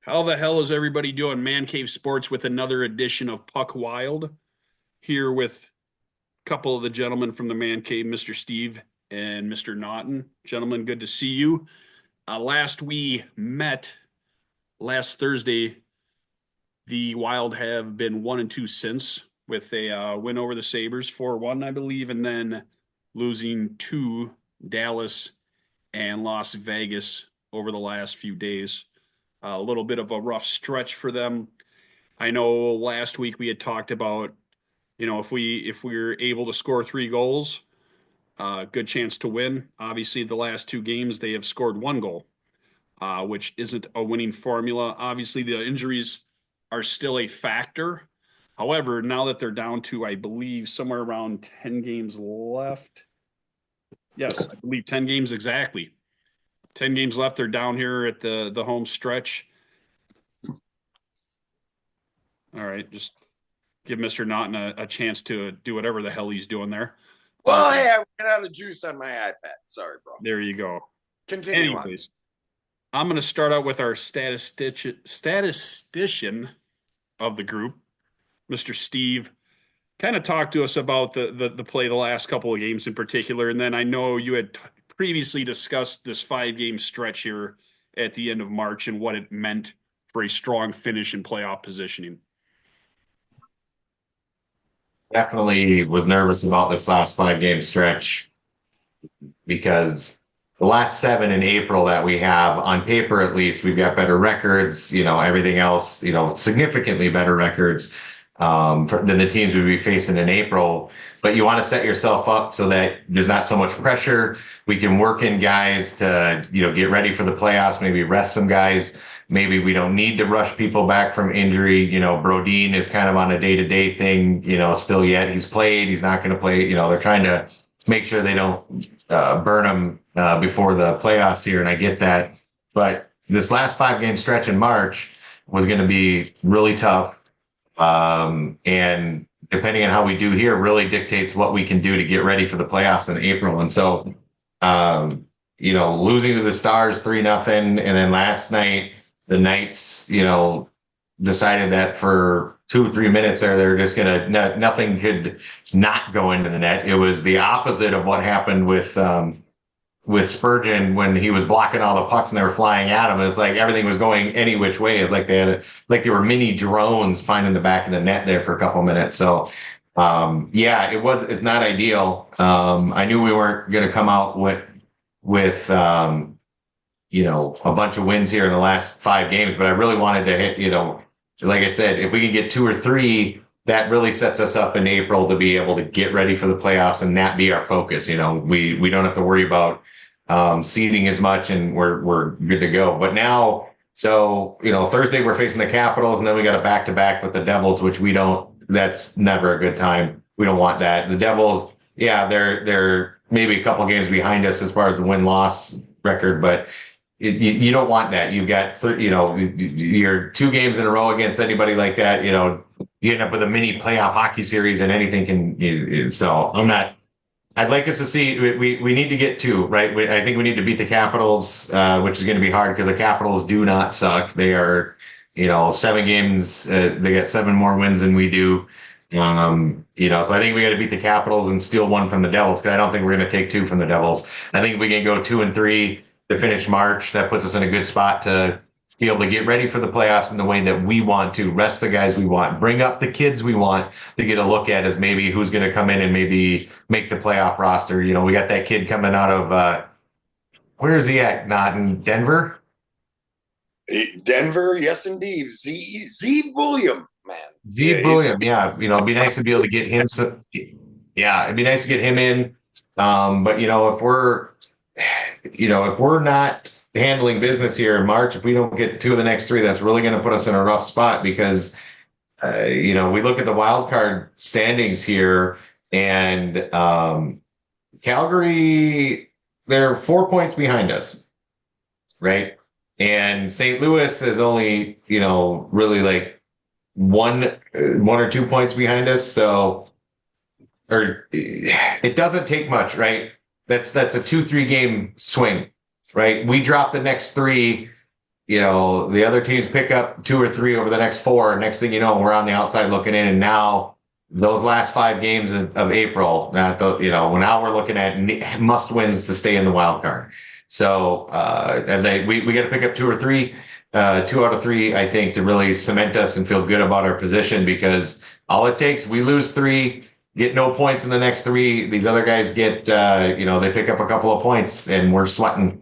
How the hell is everybody doing? Man Cave Sports with another edition of Puck Wild. Here with a couple of the gentlemen from the Man Cave, Mr. Steve and Mr. Naughton. Gentlemen, good to see you. Last we met, last Thursday, the Wild have been 1-2 since, with a win over the Sabres 4-1, I believe, and then losing to Dallas and Las Vegas over the last few days. A little bit of a rough stretch for them. I know last week we had talked about, if we were able to score 3 goals, good chance to win. Obviously, the last 2 games they have scored 1 goal, which isn't a winning formula. Obviously, the injuries are still a factor. However, now that they're down to, I believe, somewhere around 10 games left. Yes, I believe 10 games exactly. 10 games left. They're down here at the home stretch. All right, just give Mr. Naughton a chance to do whatever the hell he's doing there. Well, hey, I ran out of juice on my iPad. Sorry, bro. There you go. Continue on. Anyways, I'm going to start out with our statistician of the group, Mr. Steve. Kind of talk to us about the play the last couple of games in particular. And then I know you had previously discussed this 5-game stretch here at the end of March and what it meant for a strong finish in playoff positioning. Definitely was nervous about this last 5 game stretch because the last 7 in April that we have on paper, at least we've got better records, everything else, significantly better records than the teams we'd be facing in April. But you want to set yourself up so that there's not so much pressure. We can work in guys to, get ready for the playoffs, maybe rest some guys. Maybe we don't need to rush people back from injury. Brodin is kind of on a day-to-day thing, still yet. He's played. He's not going to play. They're trying to make sure they don't burn him before the playoffs here, and I get that. But this last 5 game stretch in March was going to be really tough. And depending on how we do here really dictates what we can do to get ready for the playoffs in April. And so, losing to the Stars 3-0. And then last night, the Knights, decided that for 2 or 3 minutes there, they're just nothing could not go into the net. It was the opposite of what happened with Spurgeon when he was blocking all the pucks and they were flying at him. It's like everything was going any which way. It's like they were mini drones finding the back of the net there for a couple minutes. So, it's not ideal. I knew we weren't going to come out with a bunch of wins here in the last 5 games, but I really wanted to hit, like I said, if we can get 2 or 3, that really sets us up in April to be able to get ready for the playoffs and that be our focus. We don't have to worry about seeding as much and we're good to go. But now, Thursday we're facing the Capitals and then we got a back-to-back with the Devils, which that's never a good time. We don't want that. The Devils, they're maybe a couple games behind us as far as the win-loss record, but you don't want that. You've got, you're 2 games in a row against anybody like that, you end up with a mini playoff hockey series and anything can, so I'd like us to see, we need to get 2, right? I think we need to beat the Capitals, which is going to be hard because the Capitals do not suck. They are, 7 games, they got 7 more wins than we do. So I think we got to beat the Capitals and steal 1 from the Devils because I don't think we're going to take 2 from the Devils. I think we can go 2 and 3 to finish March. That puts us in a good spot to be able to get ready for the playoffs in the way that we want to, rest the guys we want, bring up the kids we want to get a look at as maybe who's going to come in and maybe make the playoff roster. We got that kid coming out of, where is he at? Not in Denver? Denver, yes, indeed. Zeev William, man. Zeev William, yeah. It'd be nice to be able to get him. It'd be nice to get him in. But if we're not handling business here in March, if we don't get 2 of the next 3, that's really going to put us in a rough spot because, we look at the wild card standings here and Calgary, they're 4 points behind us, right? And St. Louis is only, really like one or 2 points behind us. So, it doesn't take much, right? That's a 2-3 game swing, right? We drop the next 3 the other teams pick up 2 or 3 over the next 4. Next thing you know, we're on the outside looking in, and now those last 5 games of April, now we're looking at must wins to stay in the wild card. So we got to pick up 2 or 3, 2 out of 3, I think, to really cement us and feel good about our position, because all it takes, we lose 3, get no points in the next 3. These other guys get, they pick up a couple of points, and we're sweating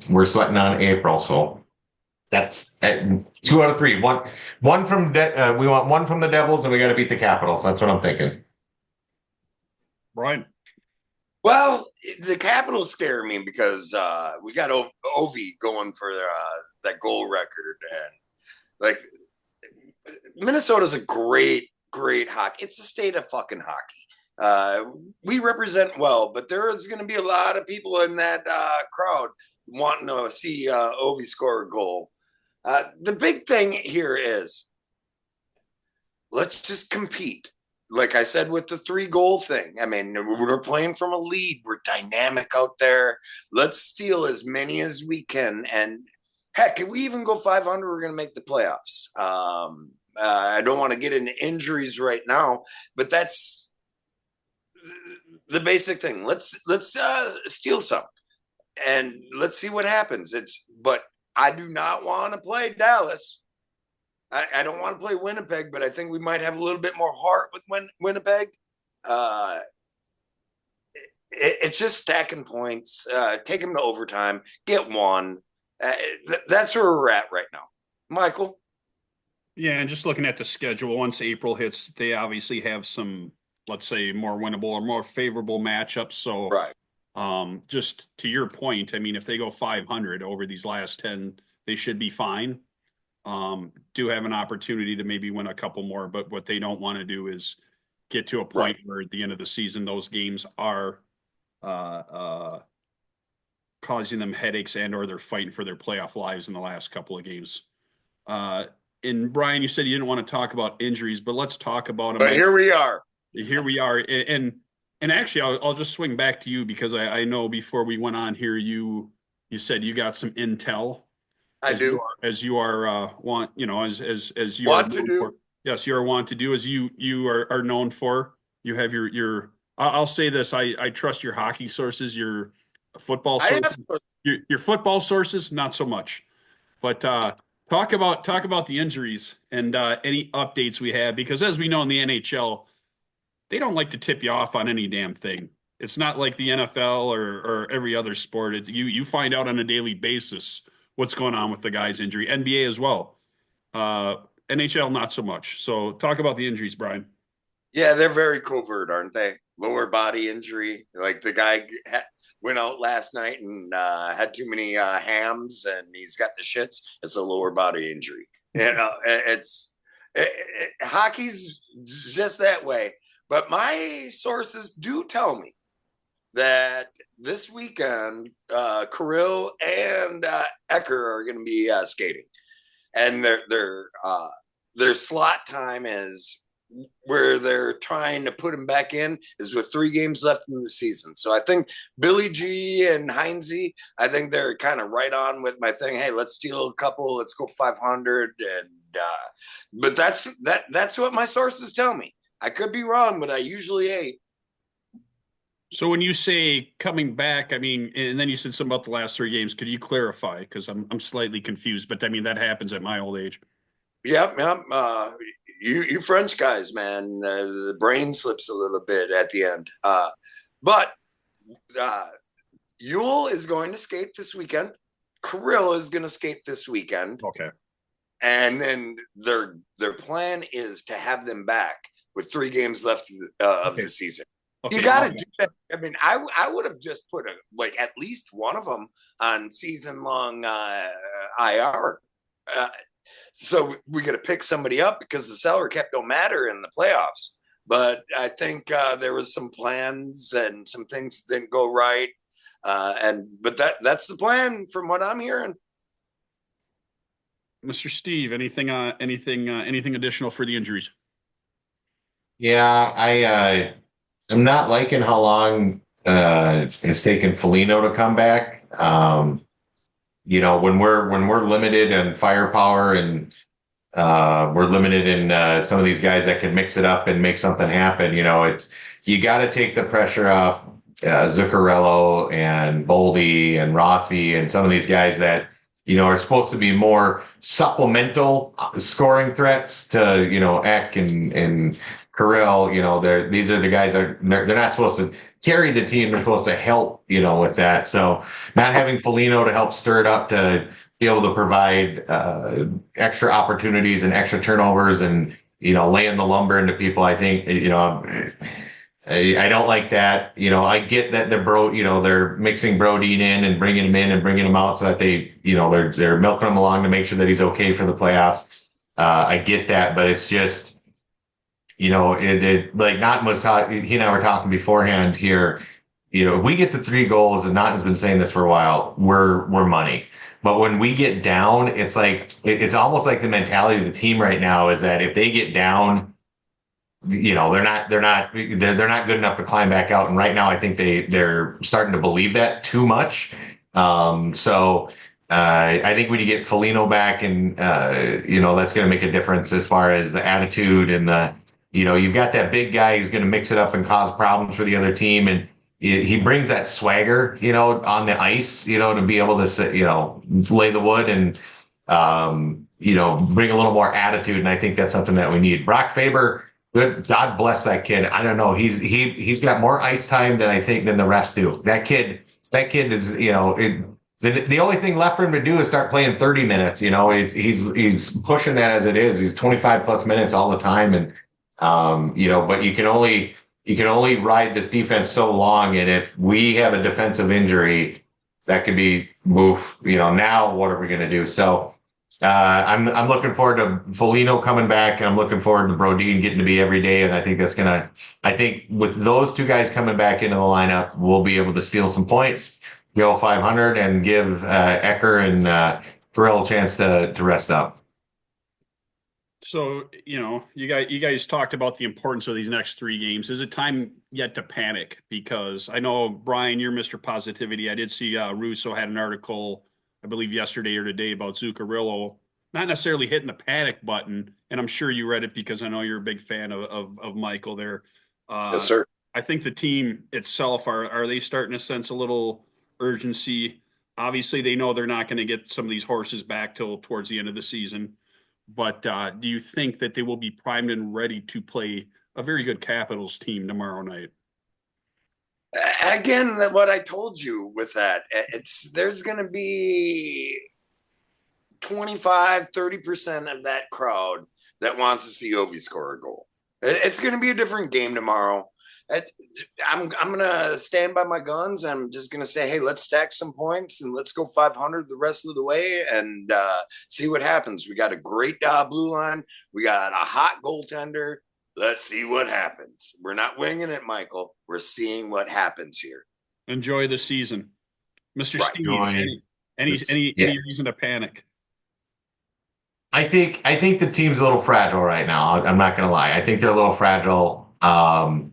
on April. So that's 2 out of 3. One from we want one from the Devils, and we got to beat the Capitals. That's what I'm thinking. Brian. Well, the Capitals scare me because we got Ovi going for that goal record, and like Minnesota's a great hockey. It's a state of fucking hockey. We represent well, but there is going to be a lot of people in that crowd wanting to see Ovi score a goal. The big thing here is let's just compete. Like I said with the 3-goal thing, I mean, we're playing from a lead. We're dynamic out there. Let's steal as many as we can. And heck, if we even go 500, we're going to make the playoffs. I don't want to get into injuries right now, but that's the basic thing. Let's steal some, and let's see what happens. But I do not want to play Dallas. I don't want to play Winnipeg, but I think we might have a little bit more heart with Winnipeg. It's just stacking points, take them to overtime, get one. That's where we're at right now. Michael? Yeah, and just looking at the schedule, once April hits, they obviously have some, let's say, more winnable or more favorable matchups. So, right. Just to your point, I mean, if they go 500 over these last 10, they should be fine. Do have an opportunity to maybe win a couple more, but what they don't want to do is get to a point where at the end of the season, those games are causing them headaches or they're fighting for their playoff lives in the last couple of games. And Brian, you said you didn't want to talk about injuries, but let's talk about them. But here we are. Here we are. And actually, I'll just swing back to you because I know before we went on here, you said you got some intel. I do. As you are want, as you want are to do. for, yes, you are want to do as you are known for. You have your. I'll say this: I trust your hockey sources, your football sources, your football sources, not so much. But talk about the injuries and any updates we have, because as we know in the NHL, they don't like to tip you off on any damn thing. It's not like the NFL or every other sport. You find out on a daily basis what's going on with the guy's injury. NBA as well. NHL, not so much. So talk about the injuries, Brian. Yeah, they're very covert, aren't they? Lower body injury. Like the guy went out last night and had too many hams and he's got the shits. It's a lower body injury. Hockey's just that way. But my sources do tell me that this weekend, Kirill and Ecker are going to be skating, and their slot time is where they're trying to put him back in is with 3 games left in the season. So I think Billy G and Heinze, I think they're kind of right on with my thing. Hey, let's steal a couple. Let's go 500. And but that's what my sources tell me. I could be wrong, but I usually ain't. So when you say coming back, I mean, and then you said something about the last 3 games. Could you clarify? Because I'm slightly confused. But I mean, that happens at my old age. Yep. You French guys, man, the brain slips a little bit at the end. But Yule is going to skate this weekend. Kirill is going to skate this weekend. Okay. And then their plan is to have them back with 3 games left of the season. Okay. You got to do that. I mean, I would have just put at least one of them on season-long IR. So we got to pick somebody up because the salary cap don't matter in the playoffs. But I think there was some plans and some things didn't go right. But that's the plan from what I'm hearing. Mr. Steve, anything additional for the injuries? Yeah, I'm not liking how long it's taken Foligno to come back. when we're limited in firepower and we're limited in some of these guys that can mix it up and make something happen. You got to take the pressure off Zuccarello and Boldy and Rossi and some of these guys that are supposed to be more supplemental scoring threats to Ek and Kirill. These are the guys that they're not supposed to carry the team. They're supposed to help with that. So not having Foligno to help stir it up to be able to provide extra opportunities and extra turnovers and, laying the lumber into people. I think, I don't like that. I get that they're mixing Brodeen in and bringing him in and bringing him out so that they're milking him along to make sure that he's okay for the playoffs. I get that, but it's just, like Naughton was talking, he and I were talking beforehand here. If we get the 3 goals, and Naughton's been saying this for a while, we're money. But when we get down, it's like it's almost like the mentality of the team right now is that if they get down, they're not good enough to climb back out. And right now, I think they're starting to believe that too much. So I think when you get Foligno back, and that's going to make a difference as far as the attitude and you've got that big guy who's going to mix it up and cause problems for the other team, and he brings that swagger, on the ice, to be able to, lay the wood and, bring a little more attitude. And I think that's something that we need. Brock Faber, good. God bless that kid. I don't know. He's got more ice time than I think than the refs do. That kid is, the only thing left for him to do is start playing 30 minutes. He's pushing that as it is. He's 25 plus minutes all the time. And, but you can only ride this defense so long. And if we have a defensive injury, that could be now what are we going to do? So I'm looking forward to Foligno coming back, and I'm looking forward to Brodeen getting to be every day. And I think I think with those 2 guys coming back into the lineup, we'll be able to steal some points, go 500, and give Ecker and Kirill a chance to rest up. So, you guys talked about the importance of these next 3 games. Is it time yet to panic? Because I know, Brian, you're Mr. Positivity. I did see Russo had an article, I believe yesterday or today, about Zuccarello not necessarily hitting the panic button. And I'm sure you read it because I know you're a big fan of Michael there. Yes, sir. I think the team itself, are they starting to sense a little urgency? Obviously, they know they're not going to get some of these horses back till towards the end of the season. But do you think that they will be primed and ready to play a very good Capitals team tomorrow night? Again, what I told you with that, there's going to be 25-30% of that crowd that wants to see Ovi score a goal. It's going to be a different game tomorrow. I'm going to stand by my guns. I'm just going to say, hey, let's stack some points and let's go 500 the rest of the way and see what happens. We got a great blue line. We got a hot goaltender. Let's see what happens. We're not winging it, Michael. We're seeing what happens here. Enjoy the season. Mr. Right. Steve, any reason to panic? I think the team's a little fragile right now. I'm not going to lie. I think they're a little fragile. I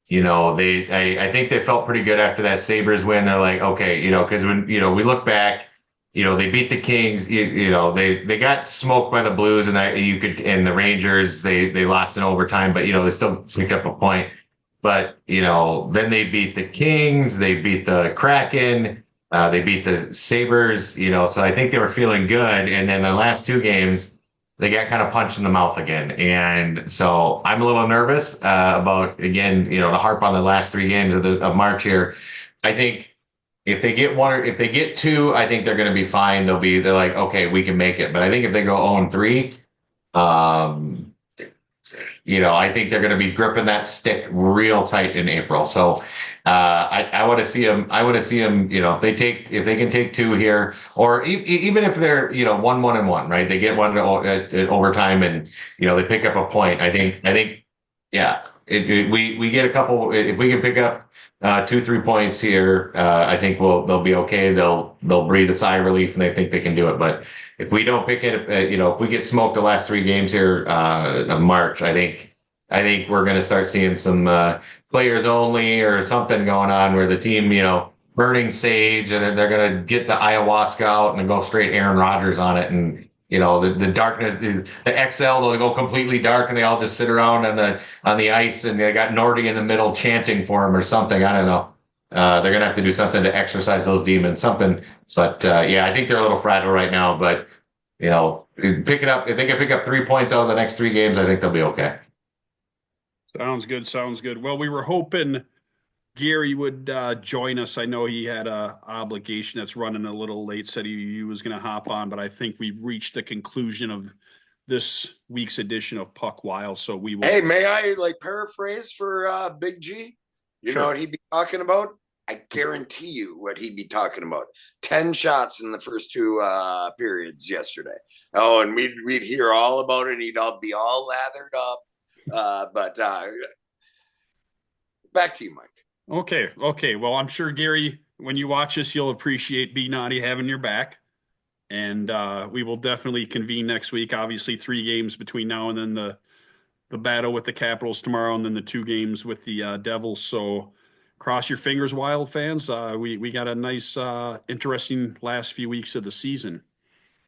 think they felt pretty good after that Sabres win. They're like, okay, because when, we look back, they beat the Kings, they got smoked by the Blues and and the Rangers, they lost in overtime, but, they still picked up a point. But, then they beat the Kings, they beat the Kraken, they beat the Sabres, so I think they were feeling good. And then the last 2 games, they got kind of punched in the mouth again. And so I'm a little nervous about, again, to harp on the last 3 games of March here. I think if they get 1 or if they get 2, I think they're going to be fine. They're like, okay, we can make it. But I think if they go 0-3, I think they're going to be gripping that stick real tight in April. So I want to see them. I want to see them. If they can take 2 here, or even if they're 1-1-1, right? They get 1 at overtime, and they pick up a point. I think, yeah. We get a couple. If we can pick up 2-3 points here, I think they'll be okay. They'll breathe a sigh of relief, and they think they can do it. But if we don't pick it, if we get smoked the last 3 games here of March, I think we're going to start seeing some players only or something going on where the team, burning sage, and then they're going to get the ayahuasca out and then go straight Aaron Rodgers on it. And, the darkness, the XL, they'll go completely dark and they all just sit around on the ice and they got Nordy in the middle chanting for him or something. I don't know. They're going to have to do something to exorcise those demons, something. But, yeah, I think they're a little fragile right now, but, pick it up. If they can pick up 3 points out of the next 3 games, I think they'll be okay. Sounds good. Sounds good. Well, we were hoping Gary would join us. I know he had a obligation that's running a little late. Said he was going to hop on, but I think we've reached the conclusion of this week's edition of Puck Wild. So we will. Hey, may I paraphrase for Big G? You know Sure. what he'd be talking about? I guarantee you what he'd be talking about. 10 shots in the first two periods yesterday. Oh, and we'd hear all about it. He'd all be all lathered up. But back to you, Mike. Okay. Okay. Well, I'm sure Gary, when you watch this, you'll appreciate B Naughty having your back. And we will definitely convene next week. Obviously, 3 games between now and then the battle with the Capitals tomorrow, and then the 2 games with the Devils. So cross your fingers, Wild fans. We got a nice, interesting last few weeks of the season.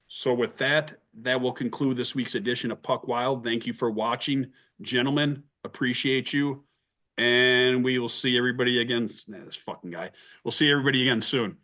So with that, that will conclude this week's edition of Puck Wild. Thank you for watching, gentlemen. Appreciate you. And we will see everybody again. This fucking guy. We'll see everybody again soon.